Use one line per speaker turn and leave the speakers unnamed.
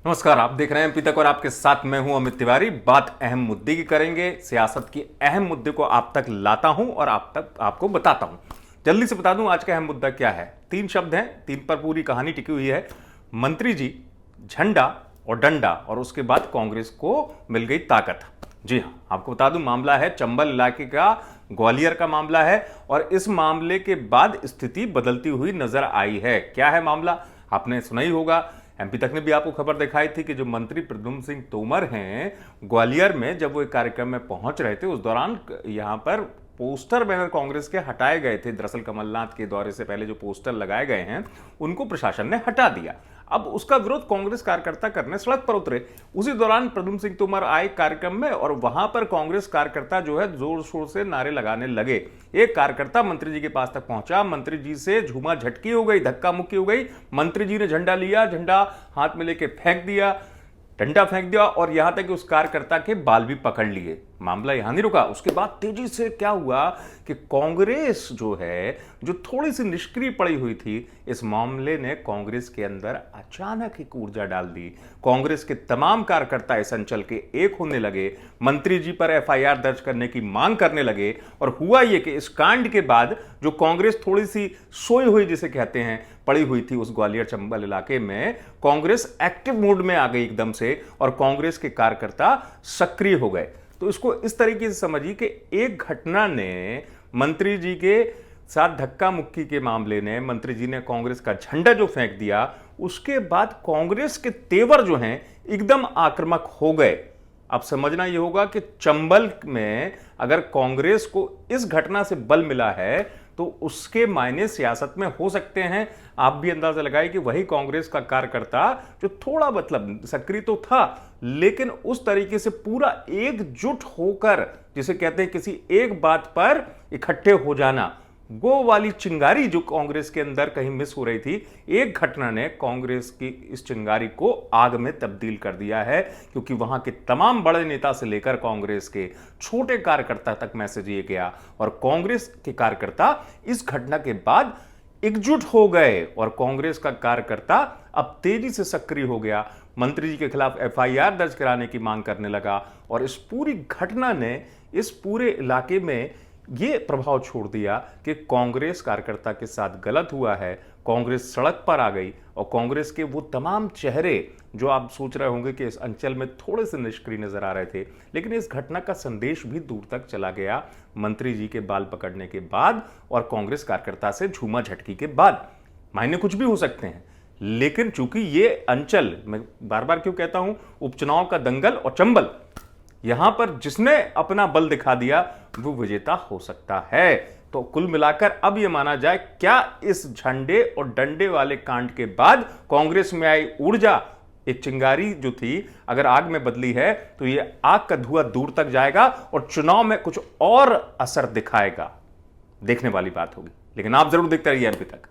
नमस्कार, आप देख रहे हैं एमपी तक और आपके साथ मैं हूं अमित तिवारी। बात अहम मुद्दे की करेंगे, सियासत की अहम मुद्दे को आप तक लाता हूं और आप तक आपको बताता हूं। जल्दी से बता दूं आज का अहम मुद्दा क्या है। 3 शब्द हैं, 3 पर पूरी कहानी टिकी हुई है। मंत्री जी, झंडा और डंडा, और उसके बाद कांग्रेस को मिल गई ताकत। जी हां, आपको बता दूं मामला है चंबल इलाके का, ग्वालियर का मामला है। और इस मामले के बाद स्थिति बदलती हुई नजर आई है। क्या है मामला, आपने सुना ही होगा। एमपी तक ने भी आपको खबर दिखाई थी कि जो मंत्री प्रद्युम्न सिंह तोमर हैं, ग्वालियर में जब वो एक कार्यक्रम में पहुंच रहे थे, उस दौरान यहां पर पोस्टर बैनर कांग्रेस के हटाए गए थे। दरअसल कमलनाथ के दौरे से पहले जो पोस्टर लगाए गए हैं उनको प्रशासन ने हटा दिया। अब उसका विरोध कांग्रेस कार्यकर्ता करने सड़क पर उतरे। उसी दौरान प्रद्युम्न सिंह तोमर आए कार्यक्रम में और वहां पर कांग्रेस कार्यकर्ता जो है जोर शोर से नारे लगाने लगे। एक कार्यकर्ता मंत्री जी के पास तक पहुंचा, मंत्री जी से झूमा झटकी हो गई, धक्का मुक्की हो गई। मंत्री जी ने झंडा लिया, झंडा हाथ में लेके फेंक दिया, डंडा फेंक दिया और यहां तक कि उस कार्यकर्ता के बाल भी पकड़ लिए। मामला यहां नहीं रुका। उसके बाद तेजी से क्या हुआ कि कांग्रेस जो है, जो थोड़ी सी निष्क्रिय पड़ी हुई थी, इस मामले ने कांग्रेस के अंदर अचानक एक ऊर्जा डाल दी। कांग्रेस के तमाम कार्यकर्ता इस अंचल के एक होने लगे, मंत्री जी पर एफआईआर दर्ज करने की मांग करने लगे। और हुआ यह कि इस कांड के बाद जो कांग्रेस थोड़ी सी सोई हुई जिसे कहते हैं, पड़ी हुई थी उस ग्वालियर चंबल इलाके में, कांग्रेस एक्टिव मोड में आ गई एकदम से और कांग्रेस के कार्यकर्ता सक्रिय हो गए। तो इसको इस तरीके से समझिए कि एक घटना ने मंत्री जी के साथ धक्का मुक्की के मामले ने, मंत्री जी ने कांग्रेस का झंडा जो फेंक दिया, उसके बाद कांग्रेस के तेवर जो हैं एकदम आक्रामक हो गए। अब समझना यह होगा कि चंबल में अगर कांग्रेस को इस घटना से बल मिला है तो उसके मायने सियासत में हो सकते हैं। आप भी अंदाजा लगाए कि वही कांग्रेस का कार्यकर्ता जो थोड़ा मतलब सक्रिय तो था, लेकिन उस तरीके से पूरा एकजुट होकर, जिसे कहते हैं किसी एक बात पर इकट्ठे हो जाना, वो वाली चिंगारी जो कांग्रेस के अंदर कहीं मिस हो रही थी, एक घटना ने कांग्रेस की इस चिंगारी को आग में तब्दील कर दिया है। क्योंकि वहां के तमाम बड़े नेता से लेकर कांग्रेस के छोटे कार्यकर्ता तक मैसेज ये गया और कांग्रेस के कार्यकर्ता इस घटना के बाद एकजुट हो गए और कांग्रेस का कार्यकर्ता अब तेजी से सक्रिय हो गया, मंत्री जी के खिलाफ एफआईआर दर्ज कराने की मांग करने लगा। और इस पूरी घटना ने इस पूरे इलाके में यह प्रभाव छोड़ दिया कि कांग्रेस कार्यकर्ता के साथ गलत हुआ है। कांग्रेस सड़क पर आ गई और कांग्रेस के वो तमाम चेहरे जो आप सोच रहे होंगे कि इस अंचल में थोड़े से निष्क्रिय नजर आ रहे थे, लेकिन इस घटना का संदेश भी दूर तक चला गया मंत्री जी के बाल पकड़ने के बाद और कांग्रेस कार्यकर्ता से झूमा झटकी के बाद। मायने कुछ भी हो सकते हैं, लेकिन चूंकि ये अंचल, मैं बार बार क्यों कहता हूं, उपचुनाव का दंगल और चंबल, यहां पर जिसने अपना बल दिखा दिया वो विजेता हो सकता है। तो कुल मिलाकर अब यह माना जाए, क्या इस झंडे और डंडे वाले कांड के बाद कांग्रेस में आई ऊर्जा, एक चिंगारी जो थी, अगर आग में बदली है तो यह आग का धुआं दूर तक जाएगा और चुनाव में कुछ और असर दिखाएगा। देखने वाली बात होगी, लेकिन आप जरूर देखते रहिए एमपी तक।